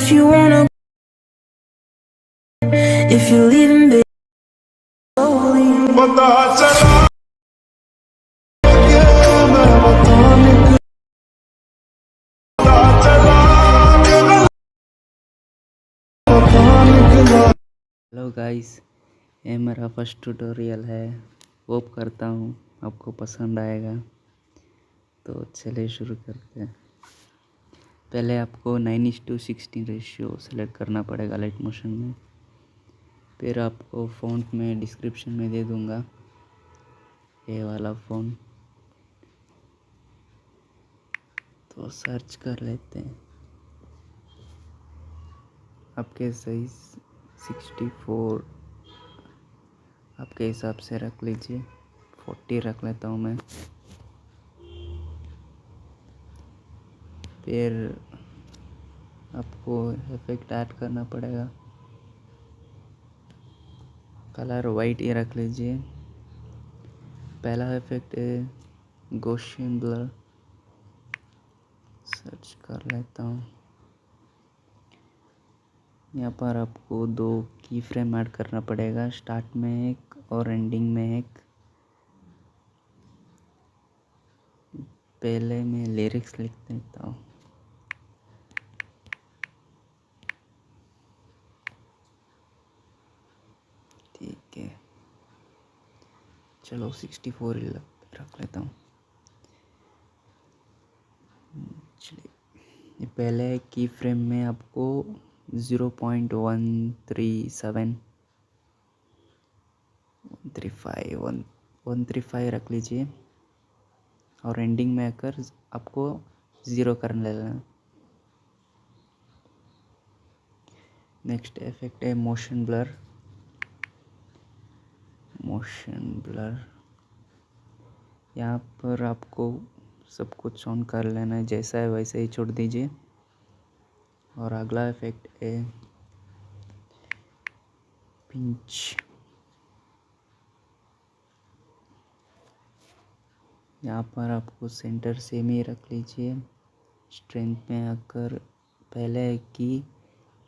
if you wanna, if you're leaving, baby, slowly. पता चला कि मैं बताने को, पता चला कि बताने के बाद। हेलो गाइस, ये मेरा फर्स्ट ट्यूटोरियल है। होप करता हूँ आपको पसंद आएगा। तो चलिए शुरू करते हैं। पहले आपको 9:16 रेशियो सेलेक्ट करना पड़ेगा लाइट मोशन में। फिर आपको फ़ॉन्ट में डिस्क्रिप्शन में दे दूँगा ये वाला फ़ॉन्ट, तो सर्च कर लेते हैं। आपके साइज 64 आपके हिसाब से रख लीजिए। 40 रख लेता हूँ मैं। फिर आपको इफेक्ट ऐड करना पड़ेगा। कलर वाइट ही रख लीजिए। पहला इफेक्ट है गॉसियन ब्लर, सर्च कर लेता हूँ। यहाँ पर आपको 2 की फ्रेम ऐड करना पड़ेगा, स्टार्ट में एक और एंडिंग में एक। पहले मैं लिरिक्स लिख देता हूँ। ठीक है, चलो 64 ही रख लेता हूँ। चलिए, पहले की फ्रेम में आपको 135 रख लीजिए और एंडिंग में आकर आपको 0 कर लेना। नेक्स्ट इफेक्ट है मोशन ब्लर। यहाँ पर आपको सब कुछ ऑन कर लेना है, जैसा है वैसे ही छोड़ दीजिए। और अगला इफेक्ट है पिंच। यहाँ पर आपको सेंटर सेम ही रख लीजिए। स्ट्रेंथ में आकर पहले एक की,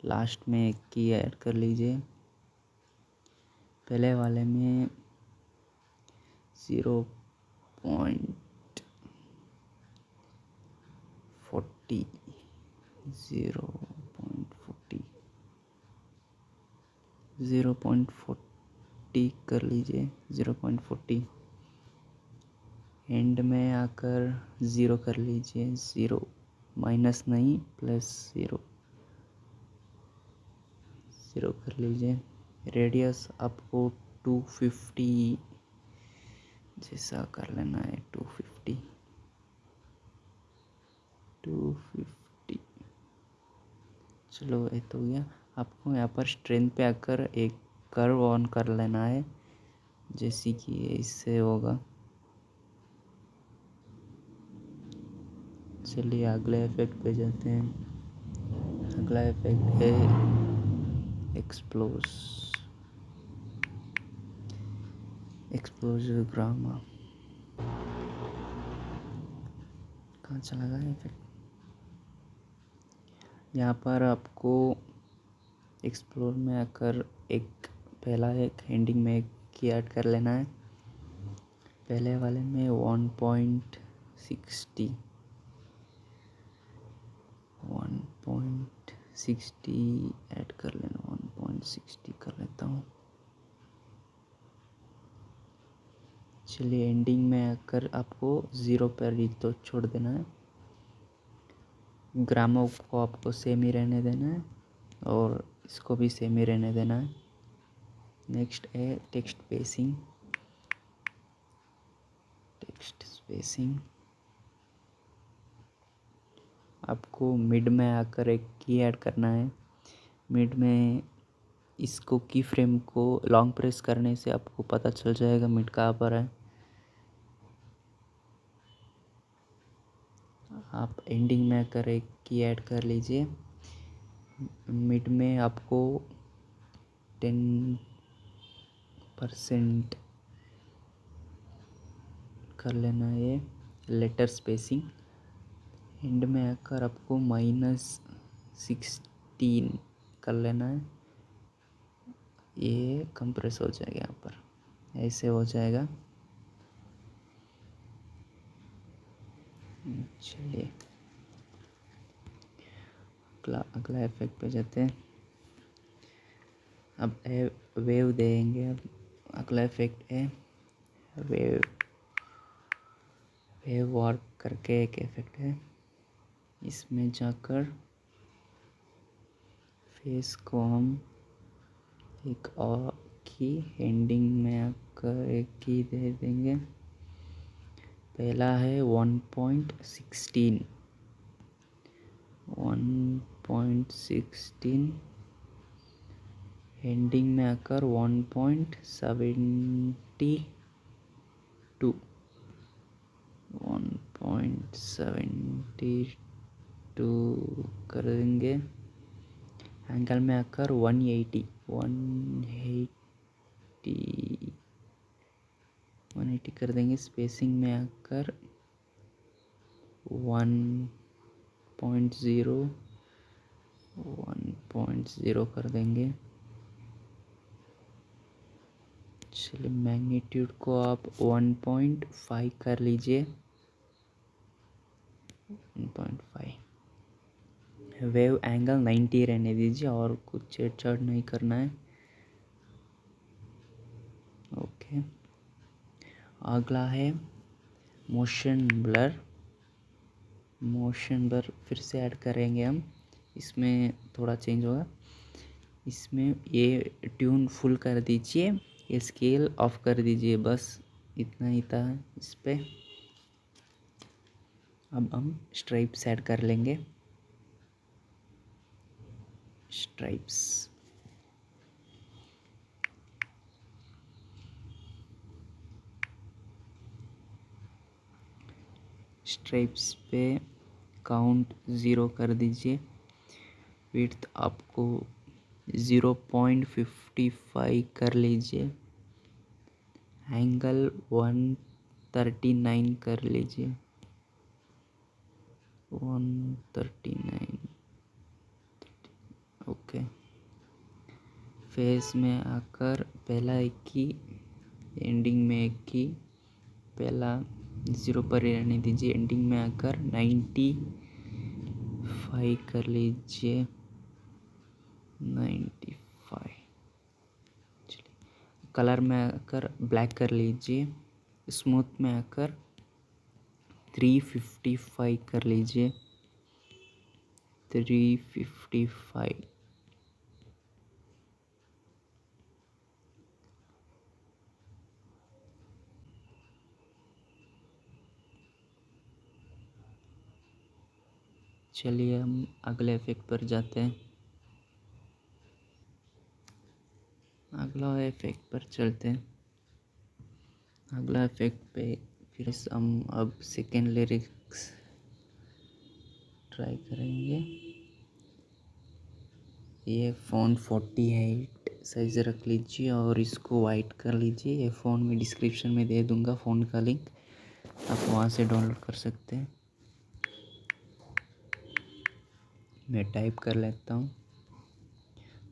लास्ट में एक की ऐड कर लीजिए। पहले वाले में 0.40 0.40 कर लीजिए। 0.40 एंड में आकर 0 कर लीजिए। 0 माइनस नहीं, +0 कर लीजिए। रेडियस आपको 250 जैसा कर लेना है। 250 चलो ये तो हो गया। आपको यहाँ पर स्ट्रेंथ पे आकर एक कर्व ऑन कर लेना है, जैसे कि इससे होगा। चलिए अगले इफेक्ट पे जाते हैं। अगला इफेक्ट है एक्सप्लोजिव ग्रामा। कहाँ चला गया इफेक्ट? यहाँ पर आपको एक्सप्लोर में आकर पहला एक एंडिंग में एक की ऐड कर लेना है। पहले वाले में 1.60 ऐड कर लेना। 1.60 कर लेता हूँ। चलिए एंडिंग में आकर आपको 0 पर ही तो छोड़ देना है। ग्रामो को आपको सेम ही रहने देना है और इसको भी सेम ही रहने देना है। नेक्स्ट है टेक्स्ट स्पेसिंग। आपको मिड में आकर एक की ऐड करना है। मिड में इसको की फ्रेम को लॉन्ग प्रेस करने से आपको पता चल जाएगा मिड कहाँ पर है। आप एंडिंग में आकर एक की ऐड कर लीजिए। मिड में आपको 10% कर लेना है लेटर स्पेसिंग। एंड में आकर आपको -60 16 कर लेना है। ये कंप्रेस हो जाएगा, यहाँ पर ऐसे हो जाएगा। चलिए अगला इफेक्ट पे जाते हैं। अब वेव देंगे। अब अगला इफेक्ट है वेव। वेव वार्प करके एक इफेक्ट है। इसमें जाकर फेस को हम एक और की एंडिंग में आकर एक की दे देंगे। पहला है 1.16 एंडिंग में आकर 1.72 कर देंगे। एंगल में आकर 180 कर देंगे। स्पेसिंग में आकर 1.0 कर देंगे। चलिए मैग्नीट्यूड को आप 1.5 कर लीजिए। 1.5। वेव एंगल 90 रहने दीजिए और कुछ छेड़छाड़ नहीं करना है। ओके। अगला है मोशन ब्लर फिर से ऐड करेंगे हम। इसमें थोड़ा चेंज होगा। इसमें ये ट्यून फुल कर दीजिए, ये स्केल ऑफ कर दीजिए, बस इतना ही था इस पे। अब हम स्ट्राइप्स ऐड कर लेंगे। स्ट्राइप्स पे काउंट 0 कर दीजिए। विड्थ आपको 0.55 कर लीजिए। एंगल 139 कर लीजिए। 139। ओके। फेस में आकर पहला एक की, एंडिंग में एक की। पहला 0 पर ही रहने दीजिए। एंडिंग में आकर 95 कर लीजिए। 95। चलिए कलर में आकर ब्लैक कर लीजिए। स्मूथ में आकर 355 कर लीजिए। 355। चलिए हम अगले इफेक्ट पर जाते हैं। अगला इफेक्ट पर चलते हैं। अगला इफेक्ट पे फिर हम अब सेकेंड लिरिक्स ट्राई करेंगे। ये फ़ोन 48 साइज़ रख लीजिए और इसको वाइट कर लीजिए। ये फ़ोन में डिस्क्रिप्शन में दे दूंगा फ़ोन का लिंक, आप वहाँ से डाउनलोड कर सकते हैं। मैं टाइप कर लेता हूँ।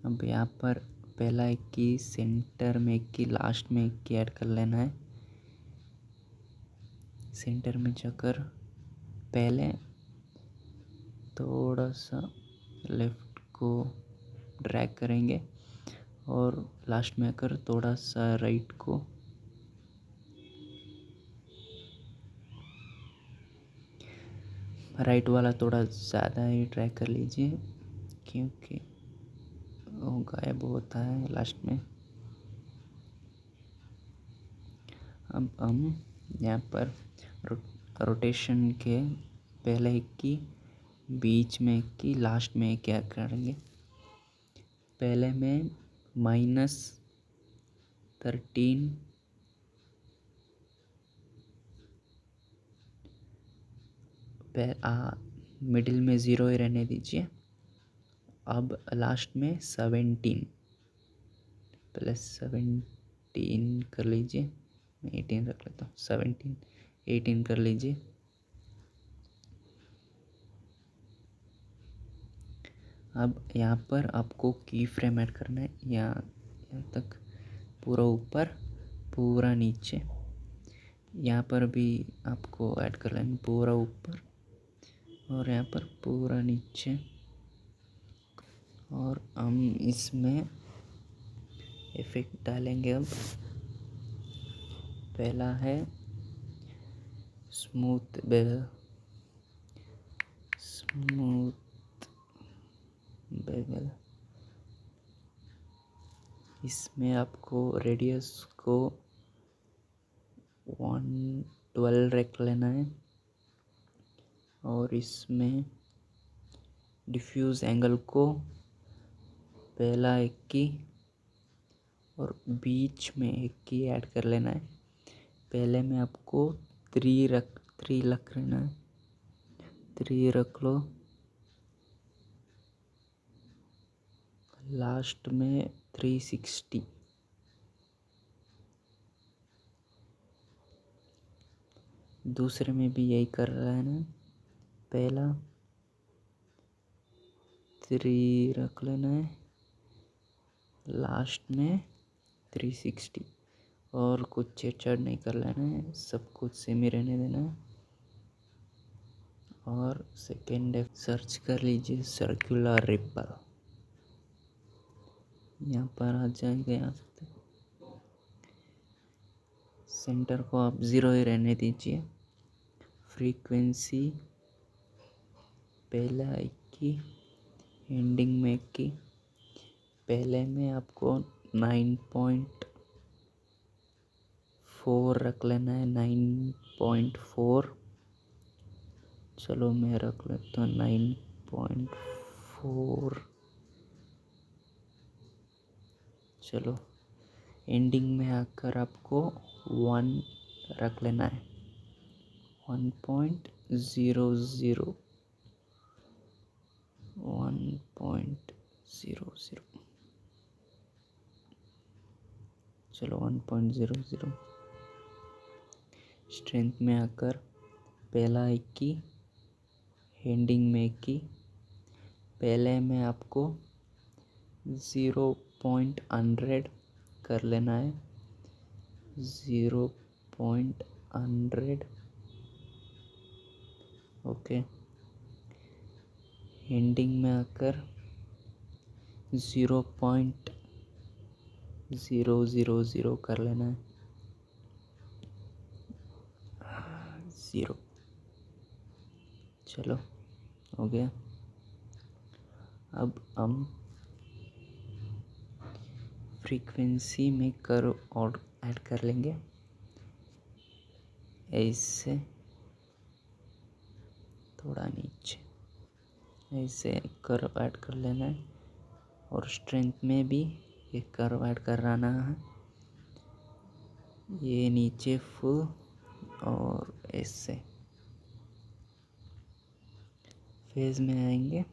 अब यहाँ पर पहला एक की, सेंटर में एक की, लास्ट में एक की ऐड कर लेना है। सेंटर में जाकर पहले थोड़ा सा लेफ़्ट को ड्रैग करेंगे और लास्ट में आकर थोड़ा सा राइट को। राइट वाला थोड़ा ज़्यादा ही ड्रैग कर लीजिए क्योंकि वो गायब होता है लास्ट में। अब हम यहाँ पर रोटेशन के पहले एक की, बीच में एक की, लास्ट में एक क्या करेंगे। पहले में -13 मिडिल में 0 ही रहने दीजिए। अब लास्ट में 17 +17 कर लीजिए। मैं 18 रख लेता हूँ। 18 कर लीजिए। अब यहाँ पर आपको की फ्रेम ऐड करना है, यहाँ तक, पूरा ऊपर पूरा नीचे। यहाँ पर भी आपको ऐड कर लेना, पूरा ऊपर और यहाँ पर पूरा नीचे। और हम इसमें इफेक्ट डालेंगे। अब पहला है स्मूथ बेवल, इसमें आपको रेडियस को 112 रख लेना है। और इसमें डिफ्यूज एंगल को पहला 21 और बीच में 21 ऐड कर लेना है। पहले में आपको 3 रख लेना है, 3 रख लो। लास्ट में 360। दूसरे में भी यही कर रहा है ना, पहला 3 रख लेना है, लास्ट में 360। और कुछ छेड़छाड़ नहीं कर लेना है, सब कुछ सेम ही रहने देना है। और सेकेंड सर्च कर लीजिए सर्कुलर रिपल, यहाँ पर आ जाएगा। यहाँ से सेंटर को आप 0 ही रहने दीजिए। फ्रीक्वेंसी पहला 21, एंडिंग में 21। पहले में आपको 9.4 रख लेना है, 9.4। चलो मैं रख लेता हूँ 9.4। चलो एंडिंग में आकर आपको 1 रख लेना है, 1.00, 1.00। चलो 1.00। स्ट्रेंथ में आकर पहला 21, एंडिंग में 21। पहले में आपको 0.100 कर लेना है, 0.100। ओके। एंडिंग में आकर 0.000 कर लेना है, 0। चलो हो गया। अब हम फ्रीक्वेंसी में कर्व और ऐड कर लेंगे। ऐसे थोड़ा नीचे, ऐसे कर्व ऐड कर लेना है। और स्ट्रेंथ में भी एक कर्व ऐड कराना है, ये नीचे फुल और ऐसे फेज में आएंगे।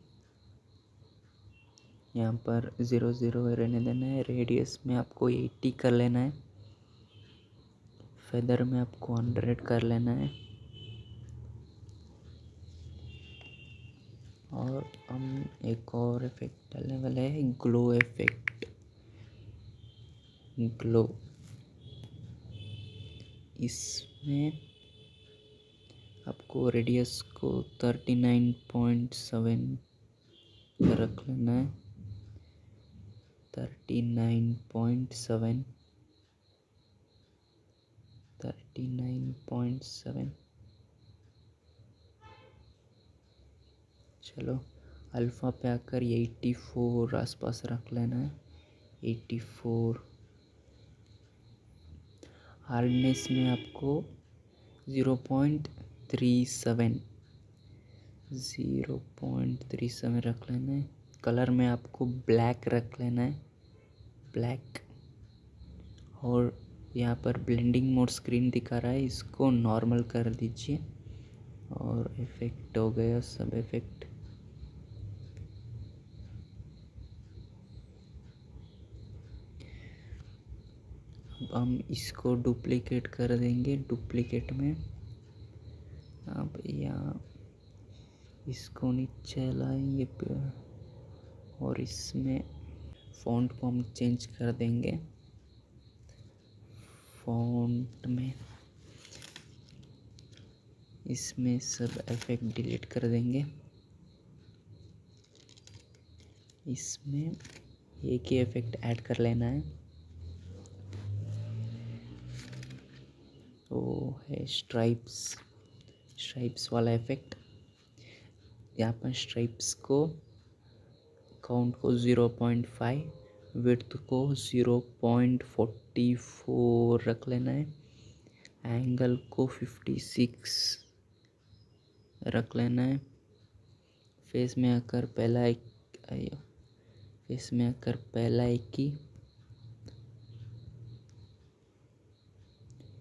यहाँ पर 0 रहने देना है। रेडियस में आपको 80 कर लेना है, फेदर में आपको 100 कर लेना है। और हम एक और इफेक्ट डालने वाले हैं, ग्लो इफेक्ट। ग्लो, इसमें आपको रेडियस को 39.7 रख लेना है, 39.7, 39.7। चलो अल्फ़ा पे आकर 84 आसपास रख लेना है, 84। हार्डनेस में आपको 0.37 रख लेना है। कलर में आपको ब्लैक रख लेना है, ब्लैक। और यहाँ पर ब्लेंडिंग मोड स्क्रीन दिखा रहा है, इसको नॉर्मल कर दीजिए। और इफेक्ट हो गया सब इफेक्ट। अब हम इसको डुप्लीकेट कर देंगे। डुप्लीकेट में अब यहाँ इसको नीचे लाएंगे, और इसमें फ़ॉन्ट को हम चेंज कर देंगे। फ़ॉन्ट में इसमें सब इफेक्ट डिलीट कर देंगे। इसमें एक ही इफेक्ट ऐड कर लेना है, वो है स्ट्राइप्स वाला इफेक्ट। यहाँ पर स्ट्राइप्स को काउंट को 0.5, विड्थ को 0.44 रख लेना है, एंगल को 56 रख लेना है। फेस में आकर पहला एक की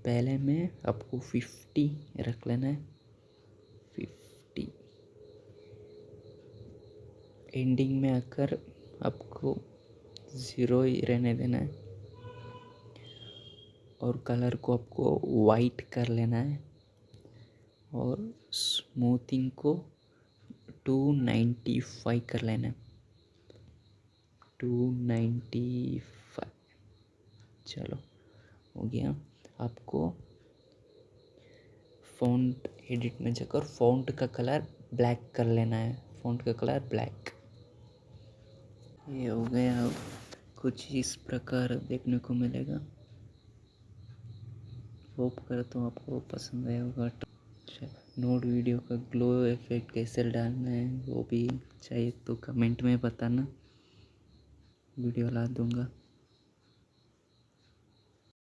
पहले में आपको 50 रख लेना है, 50। एंडिंग में आकर आपको 0 ही रहने देना है और कलर को आपको वाइट कर लेना है और स्मूथिंग को 295 कर लेना है, 295। चलो हो गया। आपको फ़ॉन्ट एडिट में जाकर फ़ॉन्ट का कलर ब्लैक कर लेना है, फ़ॉन्ट का कलर ब्लैक। ये हो गया। कुछ इस प्रकार देखने को मिलेगा। होप करता हूँ आपको पसंद आया होगा। नोट वीडियो का ग्लो इफेक्ट कैसे डालना है वो भी चाहिए तो कमेंट में बताना, वीडियो ला दूँगा।